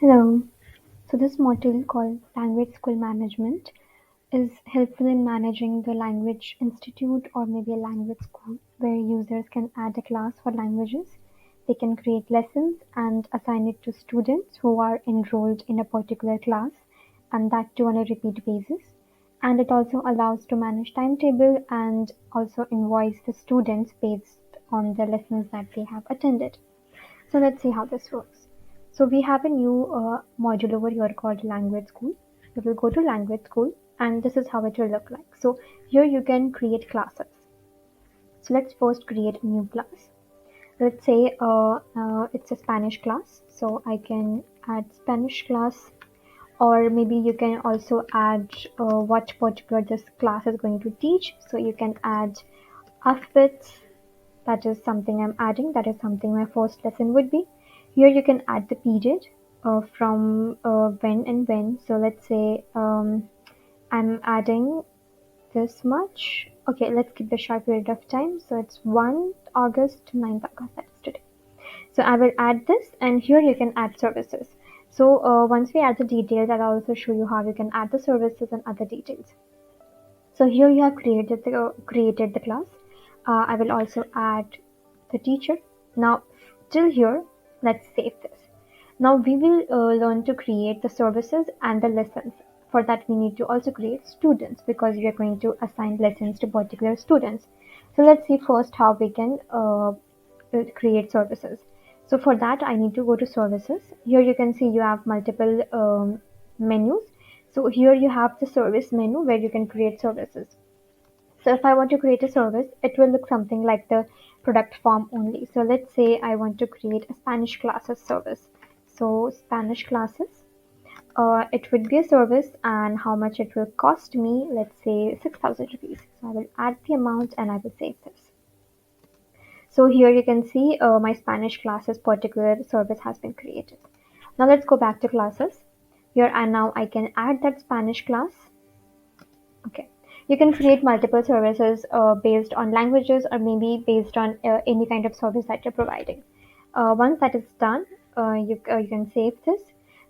Hello. So this module called Language School Management is helpful in managing the language institute or maybe a language school where users can add a class for languages. They can create lessons and assign it to students who are enrolled in a particular class, and that too on a repeat basis. And it also allows to manage timetable and also invoice the students based on the lessons that they have attended. So let's see how this works. So we have a new module over here called Language School. We will go to Language School and this is how it will look like. So here you can create classes. So let's first create a new class. Let's say it's a Spanish class. So I can add Spanish class, or maybe you can also add what particular this class is going to teach. So you can add alphabets. That is something I'm adding. That is something my first lesson would be. Here you can add the period from when and when. So let's say I'm adding this much. Okay, let's keep the short period of time. So it's 1 August to 9th August. That's today. So I will add this, and here you can add services. So once we add the details, I'll also show you how you can add the services and other details. So here you have created the class. I will also add the teacher. Now till here, let's save this. Now we will learn to create the services and the lessons. For that we need to also create students because we are going to assign lessons to particular students. So let's see first how we can create services. So for that I need to go to services. Here you can see you have multiple menus. So here you have the service menu where you can create services. So if I want to create a service, it will look something like the product form only. So let's say I want to create a Spanish classes service. So Spanish classes, it would be a service and how much it will cost me, let's say 6,000 rupees. So I will add the amount and I will save this. So here you can see my Spanish classes particular service has been created. Now let's go back to classes. Here and now I can add that Spanish class. Okay. You can create multiple services based on languages or maybe based on any kind of service that you're providing. Once that is done, you can save this.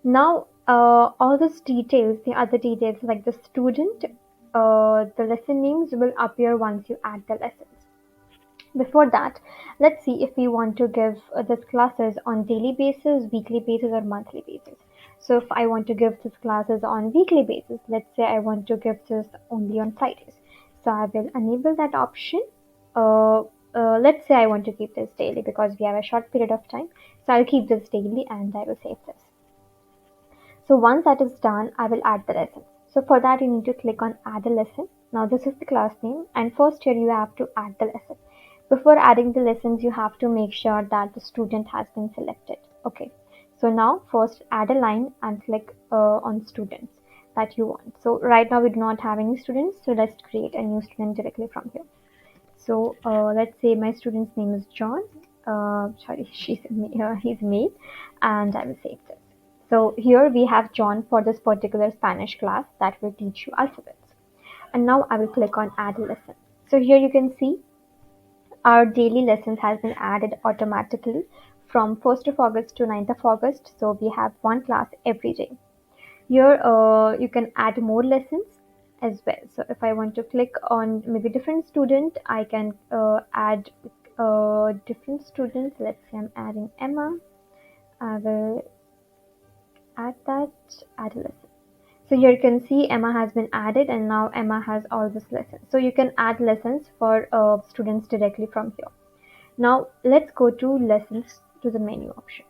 Now, all these details, the other details like the student, the lesson names will appear once you add the lessons. Before that, let's see if we want to give these classes on daily basis, weekly basis, or monthly basis. So if I want to give these classes on weekly basis, let's say I want to give this only on Fridays. So I will enable that option. Uh, let's say I want to keep this daily because we have a short period of time. So I'll keep this daily and I will save this. So once that is done, I will add the lesson. So for that, you need to click on add a lesson. Now this is the class name and first here you have to add the lesson. Before adding the lessons, you have to make sure that the student has been selected. Okay. So now first add a line and click on students that you want. So right now we do not have any students. So let's create a new student directly from here. So let's say my student's name is John. Sorry, he's male, and I will save this. So here we have John for this particular Spanish class that will teach you alphabets. And now I will click on add a lesson. So here you can see our daily lessons has been added automatically from 1st of August to 9th of August. So we have one class every day. Here you can add more lessons as well. So if I want to click on maybe different student, I can add different students. Let's say I'm adding Emma. I will add that, add a lesson. So here you can see Emma has been added and now Emma has all this lessons. So you can add lessons for students directly from here. Now let's go to lessons to the menu option.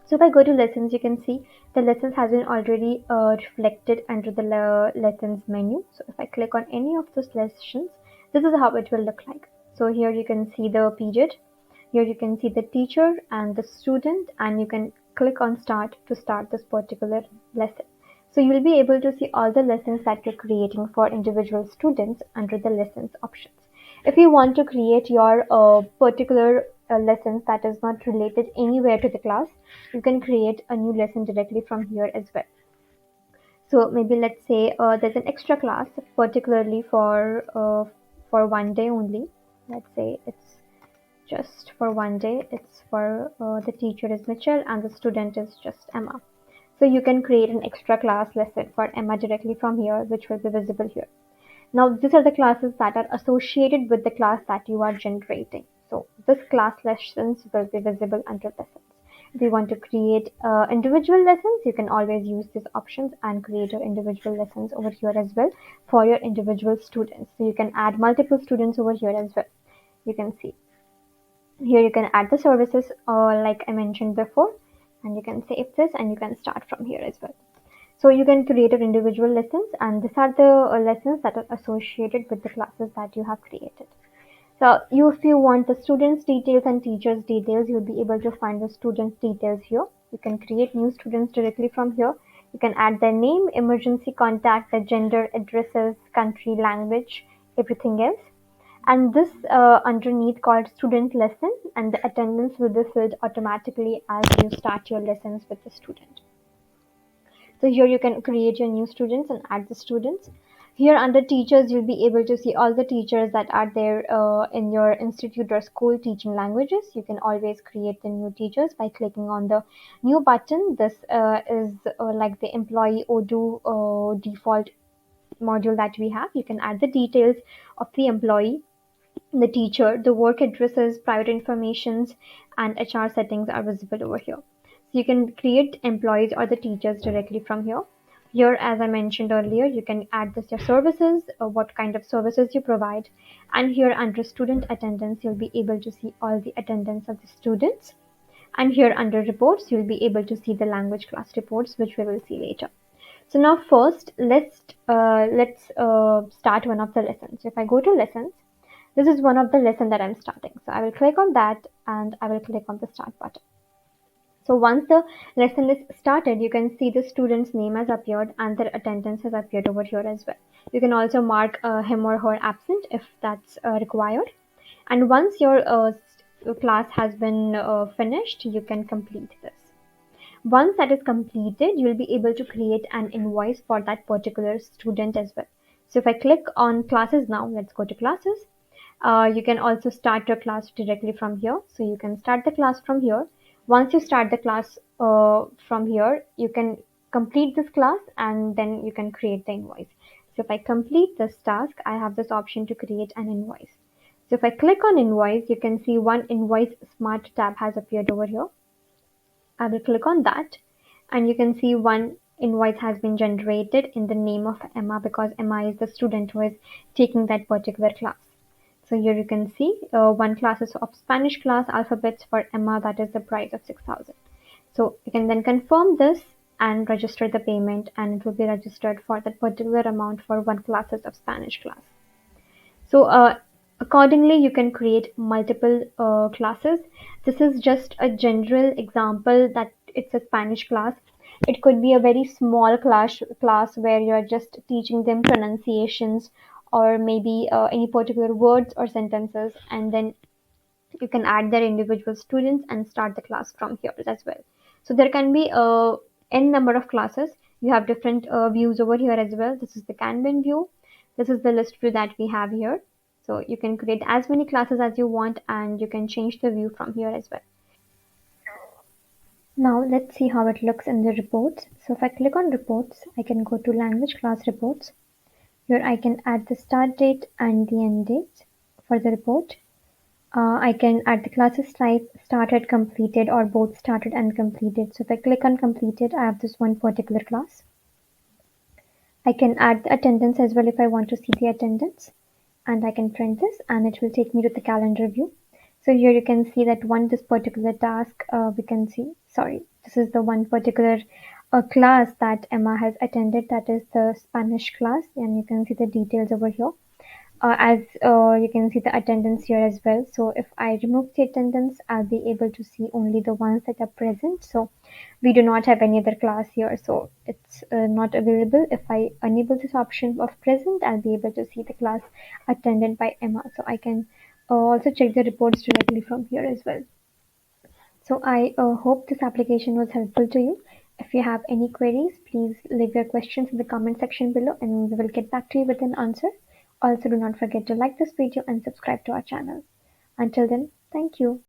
So if I go to lessons, you can see the lessons has been already reflected under the lessons menu. So if I click on any of those lessons, this is how it will look like. So here you can see the period. Here you can see the teacher and the student, and you can click on start to start this particular lesson. So you will be able to see all the lessons that you're creating for individual students under the lessons options. If you want to create your particular lessons that is not related anywhere to the class, you can create a new lesson directly from here as well. So maybe let's say there's an extra class particularly for one day only. Let's say it's just for one day. It's for the teacher is Mitchell and the student is just Emma. So you can create an extra class lesson for Emma directly from here, which will be visible here. Now, these are the classes that are associated with the class that you are generating. So this class lessons will be visible under lessons. If you want to create individual lessons, you can always use these options and create your individual lessons over here as well for your individual students. So you can add multiple students over here as well. You can see here you can add the services like I mentioned before, and you can save this and you can start from here as well. So you can create your individual lessons, and these are the lessons that are associated with the classes that you have created. So if you want the students details and teachers details, you'll be able to find the students details here. You can create new students directly from here. You can add their name, emergency contact, their gender, addresses, country, language, everything else. And this underneath called student lesson, and the attendance will be filled automatically as you start your lessons with the student. So here you can create your new students and add the students. Here under teachers, you'll be able to see all the teachers that are there in your institute or school teaching languages. You can always create the new teachers by clicking on the new button. This is like the employee Odoo default module that we have. You can add the details of the employee, the teacher, the work addresses, private informations, and HR settings are visible over here. So you can create employees or the teachers directly from here. Here, as I mentioned earlier, you can add this your services, what kind of services you provide. And here under student attendance, you'll be able to see all the attendance of the students. And here under reports, you'll be able to see the language class reports, which we will see later. So now first, let's start one of the lessons. So if I go to lessons, this is one of the lesson that I'm starting. So I will click on that and I will click on the start button. So once the lesson is started, you can see the student's name has appeared and their attendance has appeared over here as well. You can also mark him or her absent if that's required. And once your class has been finished, you can complete this. Once that is completed, you'll be able to create an invoice for that particular student as well. So if I click on classes now, let's go to classes. You can also start your class directly from here. So you can start the class from here. Once you start the class from here, you can complete this class and then you can create the invoice. So if I complete this task, I have this option to create an invoice. So if I click on invoice, you can see one Invoice Smart Tab has appeared over here. I will click on that and you can see one invoice has been generated in the name of Emma, because Emma is the student who is taking that particular class. So here you can see one class is of Spanish class alphabets for Emma, that is the price of 6,000. So you can then confirm this and register the payment, and it will be registered for that particular amount for one classes of Spanish class. So accordingly, you can create multiple classes. This is just a general example that it's a Spanish class. It could be a very small class where you're just teaching them pronunciations or maybe any particular words or sentences, and then you can add their individual students and start the class from here as well. So there can be n number of classes. You have different views over here as well. This is the Kanban view. This is the list view that we have here. So you can create as many classes as you want and you can change the view from here as well. Now let's see how it looks in the reports. So if I click on reports, I can go to language class reports. Here I can add the start date and the end date for the report. I can add the classes type, started, completed, or both started and completed. So if I click on completed, I have this one particular class. I can add the attendance as well if I want to see the attendance. And I can print this and it will take me to the calendar view. So here you can see that this particular task, we can see, sorry, this is the one particular class that Emma has attended, that is the Spanish class, and you can see the details over here. As you can see the attendance here as well. So if I remove the attendance, I'll be able to see only the ones that are present. So we do not have any other class here, so it's not available. If I enable this option of present, I'll be able to see the class attended by Emma. So I can also check the reports directly from here as well. So I hope this application was helpful to you. If you have any queries, please leave your questions in the comment section below and we will get back to you with an answer. Also, do not forget to like this video and subscribe to our channel. Until then, thank you.